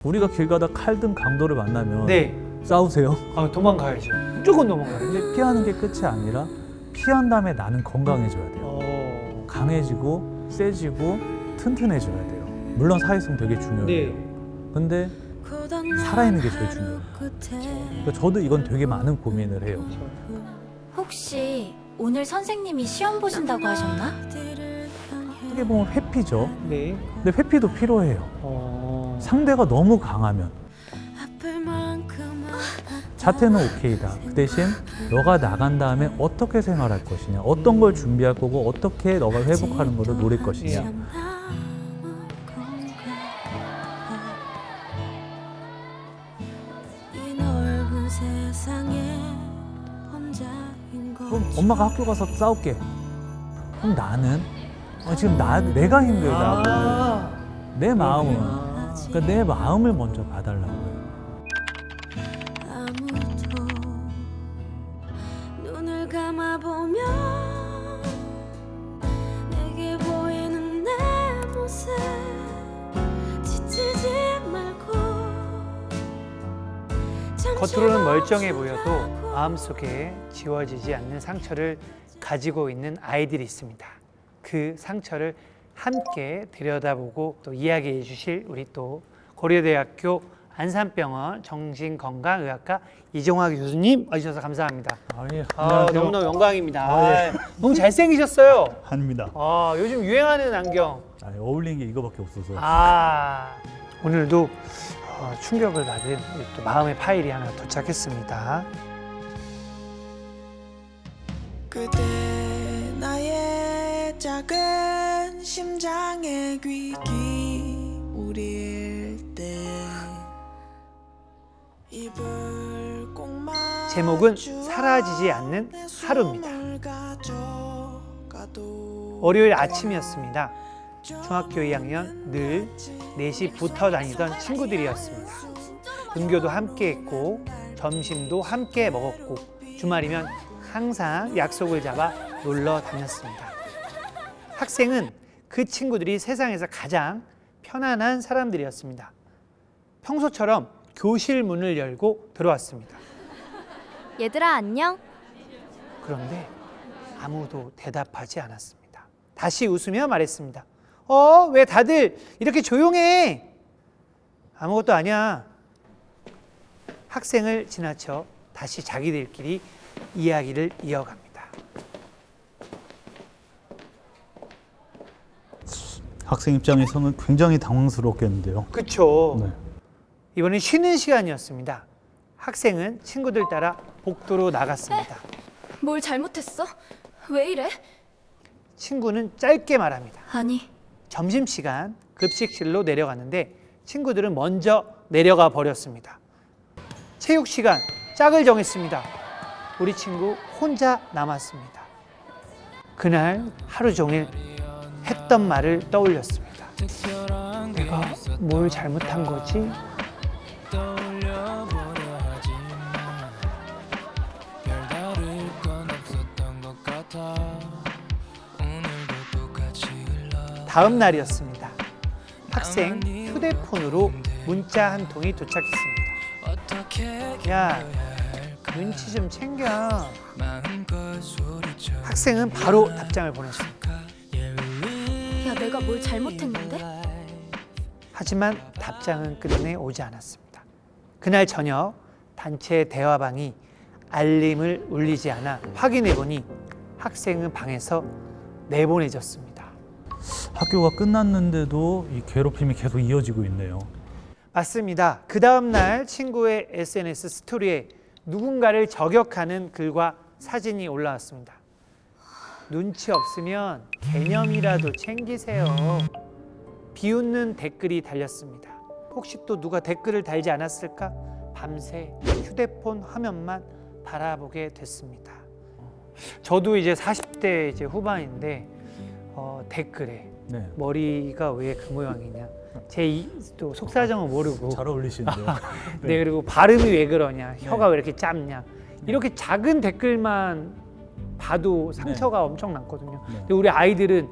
우리가 길 가다 칼든 강도를 만나면 네. 싸우세요. 도망가야죠. 무조건 도망가야죠. 근데 피하는 게 끝이 아니라 피한 다음에 나는 건강해져야 돼요. 강해지고 세지고 튼튼해져야 돼요. 물론 사회성 되게 중요해요. 네. 근데 살아있는 게 제일 중요해요. 그러니까 저도 이건 되게 많은 고민을 해요. 혹시 오늘 선생님이 시험 보신다고 하셨나? 어떻게 보면 회피죠. 네. 근데 회피도 필요해요. 상대가 너무 강하면 자퇴는 오케이다. 그 대신 너가 나간 다음에 어떻게 생활할 것이냐, 어떤 걸 준비할 거고 어떻게 너가 회복하는 것을 노릴 것이냐. 그럼 엄마가 학교 가서 싸울게. 그럼 나는 지금 내가 힘들다고. 내 마음은 그러니까 내 마음을 먼저 봐달라고요. 눈을 감아보면 내게 보이는 내 모습 지치지 말고 겉으로는 멀쩡해 보여도 마음속에 지워지지 않는 상처를 가지고 있는 아이들이 있습니다. 그 상처를 함께 들여다보고 또 이야기해 주실 우리 또 고려대학교 안산병원 정신건강의학과 이종학 교수님 와주셔서 감사합니다. 예. 너무너무 영광입니다. 예. 너무 잘생기셨어요. 아닙니다. 요즘 유행하는 안경. 어울리는 게 이거밖에 없어서. 오늘도 충격을 받은 우리 또 마음의 파일이 하나 도착했습니다. 그대 나의 작은 심장의 귀기 우릴 때 입을 꼭 제목은 사라지지 않는 하루입니다. 월요일 아침이었습니다. 중학교 2학년 늘 4시 붙어 다니던 친구들이었습니다. 등교도 함께 했고 점심도 함께 먹었고 주말이면 항상 약속을 잡아 놀러 다녔습니다. 학생은 그 친구들이 세상에서 가장 편안한 사람들이었습니다. 평소처럼 교실 문을 열고 들어왔습니다. 얘들아 안녕? 그런데 아무도 대답하지 않았습니다. 다시 웃으며 말했습니다. 왜 다들 이렇게 조용해? 아무것도 아니야. 학생을 지나쳐 다시 자기들끼리 이야기를 이어갑니다. 학생 입장에서는 굉장히 당황스럽겠는데요. 그쵸? 네. 이번엔 쉬는 시간이었습니다. 학생은 친구들 따라 복도로 나갔습니다. 뭘 잘못했어? 왜 이래? 친구는 짧게 말합니다. 아니, 점심시간 급식실로 내려갔는데 친구들은 먼저 내려가 버렸습니다. 체육시간 짝을 정했습니다. 우리 친구 혼자 남았습니다. 그날 하루 종일 했던 말을 떠올렸습니다. 내가 뭘 잘못한 거지? 다음 날이었습니다. 학생 휴대폰으로 문자 한 통이 도착했습니다. 야, 눈치 좀 챙겨. 학생은 바로 답장을 보냈습니다. 야 내가 뭘 잘못했는데? 하지만 답장은 끝내 오지 않았습니다. 그날 저녁 단체 대화방이 알림을 울리지 않아 확인해보니 학생은 방에서 내보내졌습니다. 학교가 끝났는데도 이 괴롭힘이 계속 이어지고 있네요. 맞습니다. 그 다음 날 친구의 SNS 스토리에 누군가를 저격하는 글과 사진이 올라왔습니다. 눈치 없으면 개념이라도 챙기세요. 비웃는 댓글이 달렸습니다. 혹시 또 누가 댓글을 달지 않았을까? 밤새 휴대폰 화면만 바라보게 됐습니다. 저도 이제 40대 이제 후반인데 댓글에 네. 머리가 왜 그 모양이냐, 제 또 속사정은 모르고 잘 어울리시는데요. 네, 그리고 발음이 왜 그러냐, 혀가 왜 이렇게 짧냐, 이렇게 작은 댓글만 봐도 상처가 엄청 났거든요. 근데 우리 아이들은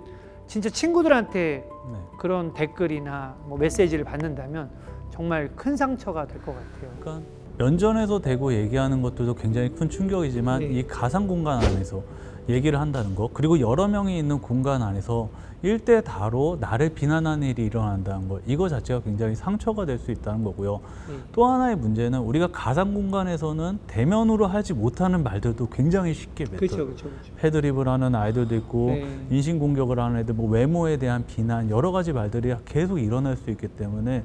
진짜 친구들한테 네. 그런 댓글이나 뭐 메시지를 받는다면 정말 큰 상처가 될 것 같아요. 그러니까 면전에서 대고 얘기하는 것들도 굉장히 큰 충격이지만 네. 이 가상 공간 안에서 얘기를 한다는 거, 그리고 여러 명이 있는 공간 안에서 일대 다로 나를 비난하는 일이 일어난다는 거, 이거 자체가 굉장히 상처가 될 수 있다는 거고요. 네. 또 하나의 문제는 우리가 가상 공간에서는 대면으로 하지 못하는 말들도 굉장히 쉽게 뱉어요. 그렇죠. 패드립을 하는 아이들도 있고 네. 인신 공격을 하는 애들, 뭐 외모에 대한 비난, 여러 가지 말들이 계속 일어날 수 있기 때문에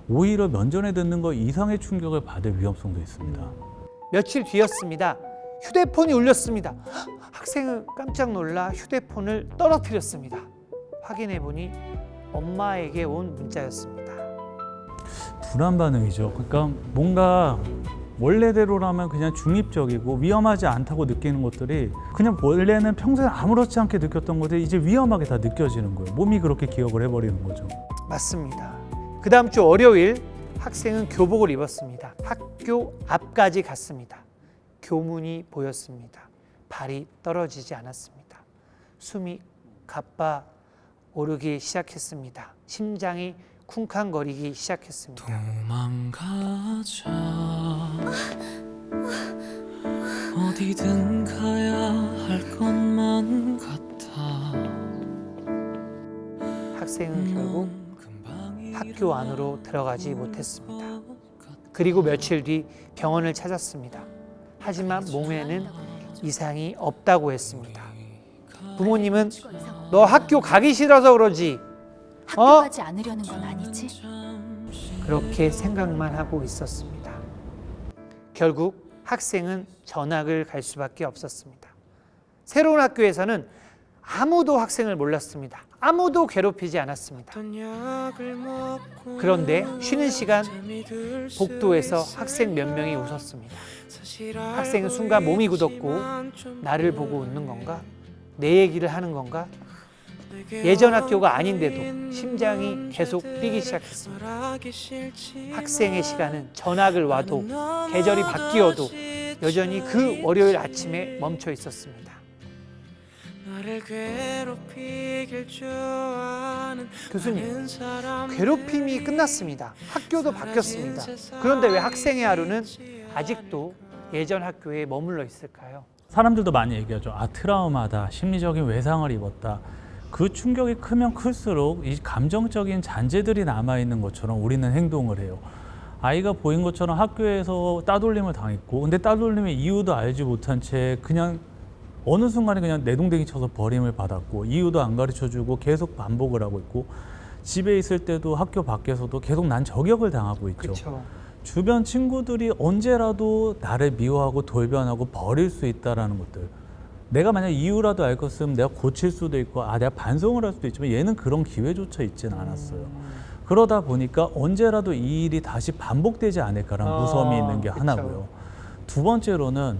오히려 면전에 듣는 것 이상의 충격을 받을 위험성도 있습니다. 며칠 뒤였습니다. 휴대폰이 울렸습니다. 학생은 깜짝 놀라 휴대폰을 떨어뜨렸습니다. 확인해 보니 엄마에게 온 문자였습니다. 불안 반응이죠. 그러니까 뭔가 원래대로라면 그냥 중립적이고 위험하지 않다고 느끼는 것들이 그냥 원래는 평소에 아무렇지 않게 느꼈던 것들이 이제 위험하게 다 느껴지는 거예요. 몸이 그렇게 기억을 해버리는 거죠. 맞습니다. 그 다음 주 월요일 학생은 교복을 입었습니다. 학교 앞까지 갔습니다. 교문이 보였습니다. 발이 떨어지지 않았습니다. 숨이 가빠 오르기 시작했습니다. 심장이 쿵쾅거리기 시작했습니다. 도망가자 어디든 가야 할 것만 같아 학생은 결국 학교 안으로 들어가지 못했습니다. 그리고 며칠 뒤 병원을 찾았습니다. 하지만 몸에는 이상이 없다고 했습니다. 부모님은 너 학교 가기 싫어서 그러지. 학교 가지 않으려는 건 아니지? 그렇게 생각만 하고 있었습니다. 결국 학생은 전학을 갈 수밖에 없었습니다. 새로운 학교에서는 아무도 학생을 몰랐습니다. 아무도 괴롭히지 않았습니다. 그런데 쉬는 시간 복도에서 학생 몇 명이 웃었습니다. 학생은 순간 몸이 굳었고 나를 보고 웃는 건가? 내 얘기를 하는 건가? 예전 학교가 아닌데도 심장이 계속 뛰기 시작했습니다. 학생의 시간은 전학을 와도 계절이 바뀌어도 여전히 그 월요일 아침에 멈춰 있었습니다. 교수님, 괴롭힘이 끝났습니다. 학교도 바뀌었습니다. 그런데 왜 학생의 하루는 아직도 예전 학교에 머물러 있을까요? 사람들도 많이 얘기하죠. 아, 트라우마다, 심리적인 외상을 입었다. 그 충격이 크면 클수록 이 감정적인 잔재들이 남아있는 것처럼 우리는 행동을 해요. 아이가 보인 것처럼 학교에서 따돌림을 당했고, 근데 따돌림의 이유도 알지 못한 채 그냥 어느 순간에 그냥 내동댕이 쳐서 버림을 받았고, 이유도 안 가르쳐주고 계속 반복을 하고 있고, 집에 있을 때도 학교 밖에서도 계속 난 저격을 당하고 있죠. 그렇죠. 주변 친구들이 언제라도 나를 미워하고 돌변하고 버릴 수 있다는 것들, 내가 만약 이유라도 알 것 같으면 내가 고칠 수도 있고, 내가 반성을 할 수도 있지만 얘는 그런 기회조차 있지는 않았어요. 그러다 보니까 언제라도 이 일이 다시 반복되지 않을까라는 무서움이 있는 게 그쵸. 하나고요. 두 번째로는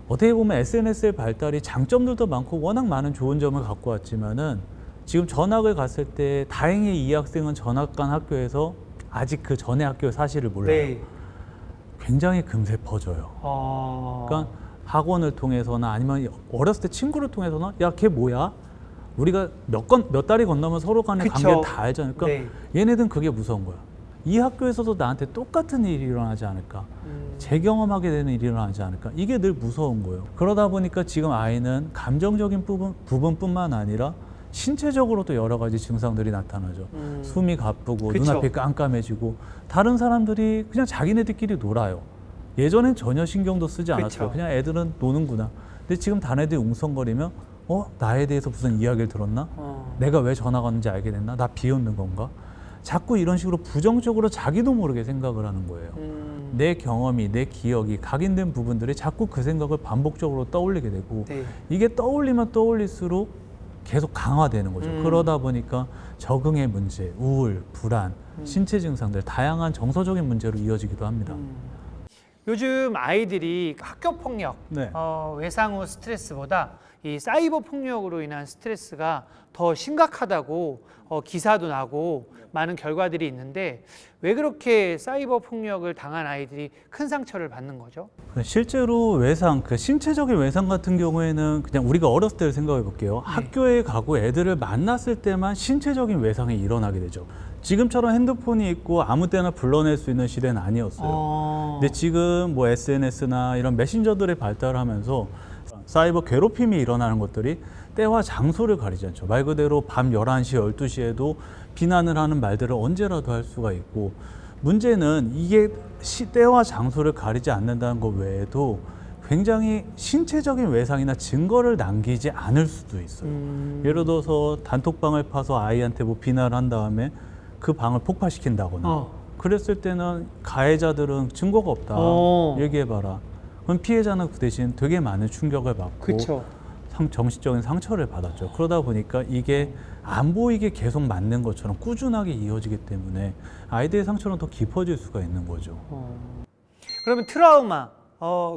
어떻게 보면 SNS의 발달이 장점들도 많고 워낙 많은 좋은 점을 갖고 왔지만은 지금 전학을 갔을 때 다행히 이 학생은 전학 간 학교에서 아직 그 전에 학교의 사실을 몰라요. 네. 굉장히 금세 퍼져요. 그러니까 학원을 통해서나 아니면 어렸을 때 친구를 통해서나 야, 걔 뭐야? 우리가 몇 달이 건너면 서로 간의 그쵸. 관계를 다 알잖아요. 그러니까 네. 얘네들은 그게 무서운 거야. 이 학교에서도 나한테 똑같은 일이 일어나지 않을까? 재경험하게 되는 일이 일어나지 않을까? 이게 늘 무서운 거예요. 그러다 보니까 지금 아이는 감정적인 부분뿐만 아니라 신체적으로도 여러 가지 증상들이 나타나죠. 숨이 가쁘고 그쵸. 눈앞이 깜깜해지고 다른 사람들이 그냥 자기네들끼리 놀아요. 예전엔 전혀 신경도 쓰지 않았어요. 그쵸. 그냥 애들은 노는구나. 근데 지금 다네들이 웅성거리면 나에 대해서 무슨 이야기를 들었나? 내가 왜 전화가 왔는지 알게 됐나? 나 비웃는 건가? 자꾸 이런 식으로 부정적으로 자기도 모르게 생각을 하는 거예요. 내 경험이, 내 기억이 각인된 부분들이 자꾸 그 생각을 반복적으로 떠올리게 되고 네. 이게 떠올리면 떠올릴수록 계속 강화되는 거죠. 그러다 보니까 적응의 문제, 우울, 불안, 신체 증상들, 다양한 정서적인 문제로 이어지기도 합니다. 요즘 아이들이 학교 폭력, 네. 외상 후 스트레스보다 이 사이버 폭력으로 인한 스트레스가 더 심각하다고 기사도 나고 많은 결과들이 있는데 왜 그렇게 사이버 폭력을 당한 아이들이 큰 상처를 받는 거죠? 실제로 외상, 그 신체적인 외상 같은 경우에는 그냥 우리가 어렸을 때를 생각해 볼게요. 학교에 가고 애들을 만났을 때만 신체적인 외상이 일어나게 되죠. 지금처럼 핸드폰이 있고 아무 때나 불러낼 수 있는 시대는 아니었어요. 근데 지금 뭐 SNS나 이런 메신저들이 발달하면서 사이버 괴롭힘이 일어나는 것들이 때와 장소를 가리지 않죠. 말 그대로 밤 11시, 12시에도 비난을 하는 말들을 언제라도 할 수가 있고, 문제는 이게 때와 장소를 가리지 않는다는 것 외에도 굉장히 신체적인 외상이나 증거를 남기지 않을 수도 있어요. 예를 들어서 단톡방을 파서 아이한테 뭐 비난을 한 다음에 그 방을 폭파시킨다거나 그랬을 때는 가해자들은 증거가 없다. 얘기해봐라. 그럼 피해자는 그 대신 되게 많은 충격을 받고 그쵸. 정신적인 상처를 받았죠. 그러다 보니까 이게 안 보이게 계속 맞는 것처럼 꾸준하게 이어지기 때문에 아이들의 상처는 더 깊어질 수가 있는 거죠. 그러면 트라우마,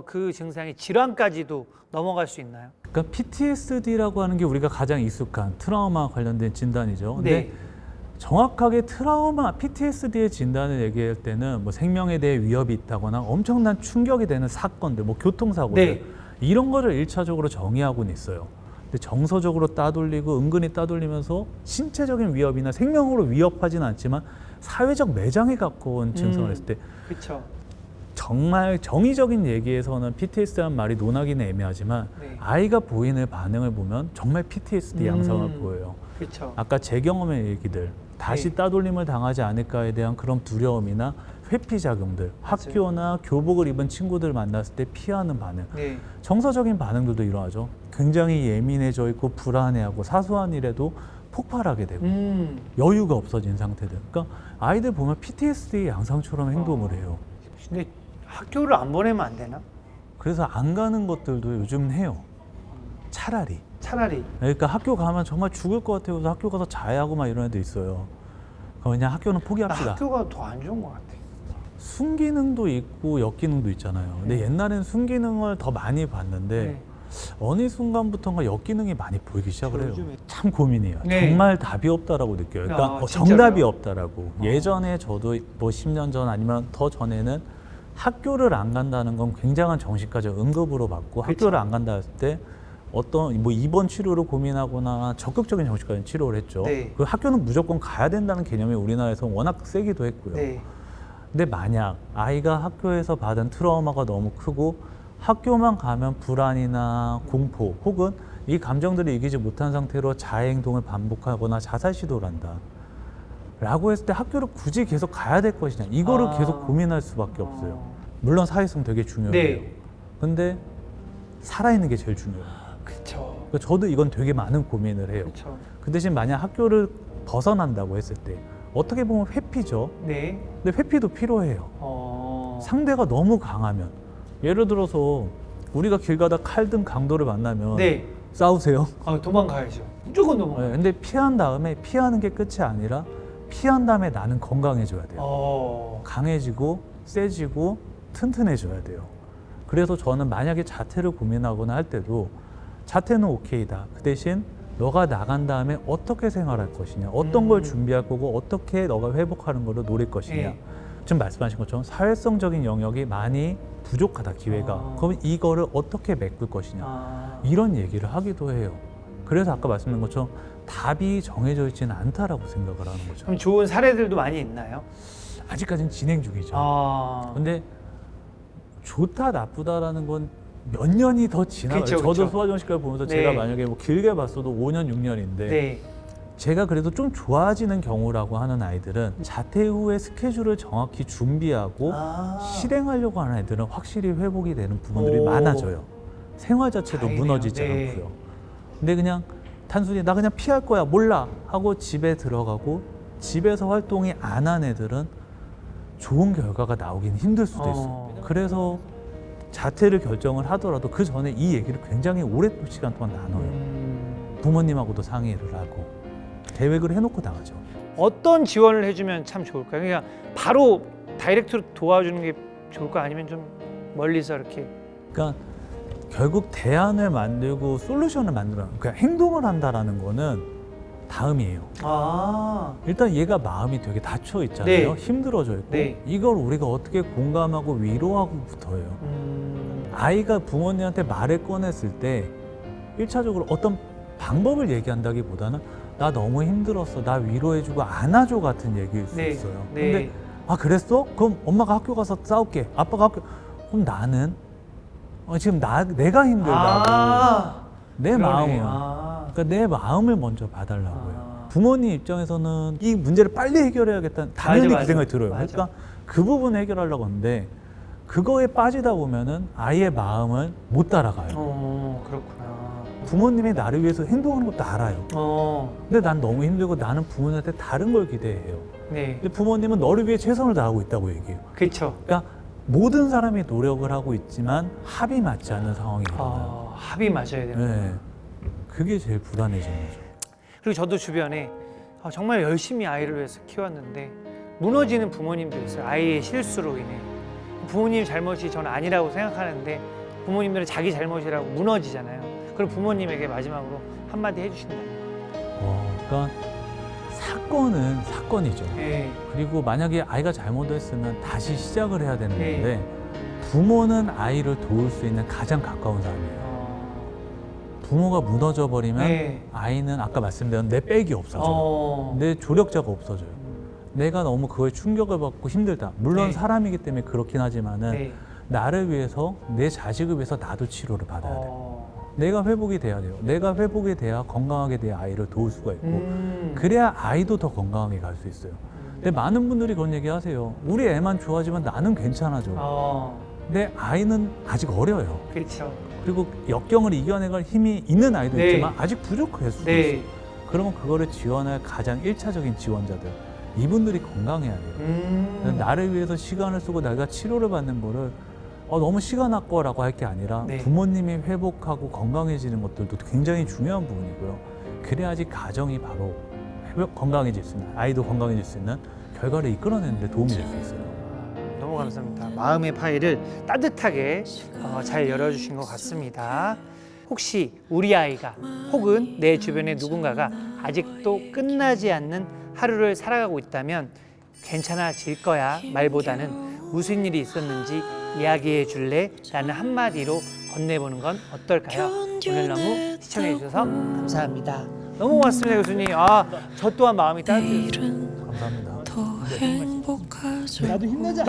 그 증상이 질환까지도 넘어갈 수 있나요? 그러니까 PTSD라고 하는 게 우리가 가장 익숙한 트라우마 관련된 진단이죠. 근데 네. 정확하게 트라우마, PTSD의 진단을 얘기할 때는 뭐 생명에 대해 위협이 있다거나 엄청난 충격이 되는 사건들, 뭐 교통사고들 네. 이런 거를 일차적으로 정의하고는 있어요. 근데 정서적으로 따돌리고 은근히 따돌리면서 신체적인 위협이나 생명으로 위협하지는 않지만 사회적 매장에 가까운 증상을 했을 때 그렇죠. 정말 정의적인 얘기에서는 PTSD라는 말이 논하기는 애매하지만 네. 아이가 보이는 반응을 보면 정말 PTSD 양상을 보여요. 그렇죠. 아까 제 경험의 얘기들, 다시 네. 따돌림을 당하지 않을까에 대한 그런 두려움이나 회피작용들, 학교나 교복을 입은 친구들 만났을 때 피하는 반응, 네. 정서적인 반응들도 일어나죠. 굉장히 예민해져 있고 불안해하고 사소한 일에도 폭발하게 되고 여유가 없어진 상태들. 그러니까 아이들 보면 PTSD 양상처럼 행동을 해요. 근데 학교를 안 보내면 안 되나? 그래서 안 가는 것들도 요즘 해요. 차라리. 그러니까 학교 가면 정말 죽을 것 같아요. 그래서 학교 가서 자야 하고 막 이런 애들 있어요. 그냥 학교는 포기합시다. 학교가 더 안 좋은 것 같아. 순기능도 있고 역기능도 있잖아요. 근데 옛날엔 순기능을 더 많이 봤는데 네. 어느 순간부터인가 역기능이 많이 보이기 시작을 해요. 요즘에. 참 고민이에요. 네. 정말 답이 없다라고 느껴요. 그러니까 진짜로요? 정답이 없다라고. 예전에 저도 뭐 10년 전 아니면 더 전에는 학교를 안 간다는 건 굉장한 정신과적 응급으로 받고 그쵸. 학교를 안 간다 했을 때 어떤 뭐 입원 치료를 고민하거나 적극적인 정신과 치료를 했죠. 네. 그 학교는 무조건 가야 된다는 개념이 우리나라에서 워낙 세기도 했고요. 네. 근데 만약 아이가 학교에서 받은 트라우마가 너무 크고 학교만 가면 불안이나 공포 혹은 이 감정들을 이기지 못한 상태로 자해 행동을 반복하거나 자살 시도를 한다 라고 했을 때 학교를 굳이 계속 가야 될 것이냐 이거를 계속 고민할 수밖에 없어요. 물론 사회성 되게 중요해요. 네. 근데 살아있는 게 제일 중요해요. 그렇죠. 그러니까 저도 이건 되게 많은 고민을 해요. 그렇죠. 그 대신 만약 학교를 벗어난다고 했을 때 어떻게 보면 회피죠. 네. 근데 회피도 필요해요. 상대가 너무 강하면 예를 들어서 우리가 길 가다 칼든 강도를 만나면 네. 싸우세요. 도망가야죠. 무조건 도망가. 네, 근데 피한 다음에 피하는 게 끝이 아니라 피한 다음에 나는 건강해져야 돼요. 강해지고 세지고 튼튼해져야 돼요. 그래서 저는 만약에 자퇴를 고민하거나 할 때도 자퇴는 오케이다. 그 대신 너가 나간 다음에 어떻게 생활할 것이냐, 어떤 걸 준비할 거고 어떻게 너가 회복하는 걸로 노릴 것이냐. 네. 지금 말씀하신 것처럼 사회성적인 영역이 많이 부족하다, 기회가. 그러면 이거를 어떻게 메꿀 것이냐. 이런 얘기를 하기도 해요. 그래서 아까 말씀드린 것처럼 답이 정해져 있지는 않다라고 생각을 하는 거죠. 그럼 좋은 사례들도 많이 있나요? 아직까지는 진행 중이죠. 아. 근데 좋다 나쁘다라는 건 몇 년이 더 지나가요. 그쵸, 저도 그쵸. 소아정신과를 보면서 네. 제가 만약에 뭐 길게 봤어도 5년, 6년인데 네. 제가 그래도 좀 좋아지는 경우라고 하는 아이들은 자퇴 후에 스케줄을 정확히 준비하고 실행하려고 하는 아이들은 확실히 회복이 되는 부분들이 오. 많아져요. 생활 자체도 다행이네요. 무너지지 네. 않고요. 근데 그냥 단순히 나 그냥 피할 거야 몰라 하고 집에 들어가고 집에서 활동이 안 한 애들은 좋은 결과가 나오긴 힘들 수도 있어요. 그래서 자퇴를 결정을 하더라도 그 전에 이 얘기를 굉장히 오랜 시간 동안 나눠요. 부모님하고도 상의를 하고 계획을 해놓고 나가죠. 어떤 지원을 해주면 참 좋을까요? 그냥 바로 다이렉트로 도와주는 게 좋을까? 아니면 좀 멀리서 이렇게? 그러니까 결국 대안을 만들고 솔루션을 만들어, 그러니까 행동을 한다라는 거는 다음이에요. 일단 얘가 마음이 되게 닫혀 있잖아요. 네. 힘들어져 있고 네. 이걸 우리가 어떻게 공감하고 위로하고부터예요. 아이가 부모님한테 말을 꺼냈을 때 1차적으로 어떤 방법을 얘기한다기보다는 나 너무 힘들었어. 나 위로해주고 안아줘 같은 얘기일 수 네. 있어요. 네. 근데 아 그랬어? 그럼 엄마가 학교 가서 싸울게. 아빠가 학교. 그럼 나는 지금 내가 힘들다고. 내 그러네. 마음은. 아. 그러니까 내 마음을 먼저 봐달라고요. 아. 부모님 입장에서는 이 문제를 빨리 해결해야겠다는 당연히 맞아, 그 생각이 맞아. 들어요. 맞아. 그러니까 그 부분 해결하려고 하는데 그거에 빠지다 보면은 아이의 마음을 못 따라가요. 그렇구나. 부모님이 나를 위해서 행동하는 것도 알아요. 근데 난 너무 힘들고 나는 부모님한테 다른 걸 기대해요. 네. 근데 부모님은 너를 위해 최선을 다하고 있다고 얘기해요. 그렇죠. 그러니까 모든 사람이 노력을 하고 있지만 합이 맞지 않는 상황이 일어나요. 합이 맞아야 되는 거예요. 네. 그게 제일 불안해지는 거죠. 그리고 저도 주변에 정말 열심히 아이를 위해서 키웠는데 무너지는 부모님들이 있어요. 아이의 실수로 인해. 부모님 잘못이 저는 아니라고 생각하는데 부모님들은 자기 잘못이라고 무너지잖아요. 그럼 부모님에게 마지막으로 한마디 해주신다면. 그러니까 사건은 사건이죠. 네. 그리고 만약에 아이가 잘못했으면 다시 시작을 해야 되는 네. 건데 부모는 아이를 도울 수 있는 가장 가까운 사람이에요. 부모가 무너져 버리면 네. 아이는 아까 말씀드린 내 백이 없어져요. 내 조력자가 없어져요. 내가 너무 그거에 충격을 받고 힘들다. 물론 네. 사람이기 때문에 그렇긴 하지만은 네. 나를 위해서 내 자식을 위해서 나도 치료를 받아야 돼요. 내가 회복이 돼야 돼요. 내가 회복이 돼야 건강하게 돼야 아이를 도울 수가 있고 그래야 아이도 더 건강하게 갈 수 있어요. 근데 많은 분들이 그런 얘기 하세요. 우리 애만 좋아지면 나는 괜찮아져. 내 아이는 아직 어려요. 그렇죠. 그리고 역경을 이겨내갈 힘이 있는 아이도 네. 있지만 아직 부족할 수도 네. 있어요. 그러면 그거를 지원할 가장 1차적인 지원자들 이분들이 건강해야 돼요. 나를 위해서 시간을 쓰고 내가 치료를 받는 거를 너무 시간 아까워라고 할 게 아니라 네. 부모님이 회복하고 건강해지는 것들도 굉장히 중요한 부분이고요. 그래야지 가정이 바로 건강해질 수 있는 아이도 건강해질 수 있는 결과를 이끌어내는 데 도움이 될 수 있어요. 너무 감사합니다. 마음의 파일을 따뜻하게 잘 열어주신 것 같습니다. 혹시 우리 아이가 혹은 내 주변의 누군가가 아직도 끝나지 않는 하루를 살아가고 있다면 괜찮아질 거야 말보다는 무슨 일이 있었는지 이야기해 줄래? 라는 한마디로 건네보는 건 어떨까요? 오늘 너무 시청해 주셔서 감사합니다. 너무 고맙습니다, 교수님. 저 또한 마음이 따뜻해요. 내일은 감사합니다. 더 행복하죠. 나도 힘내자.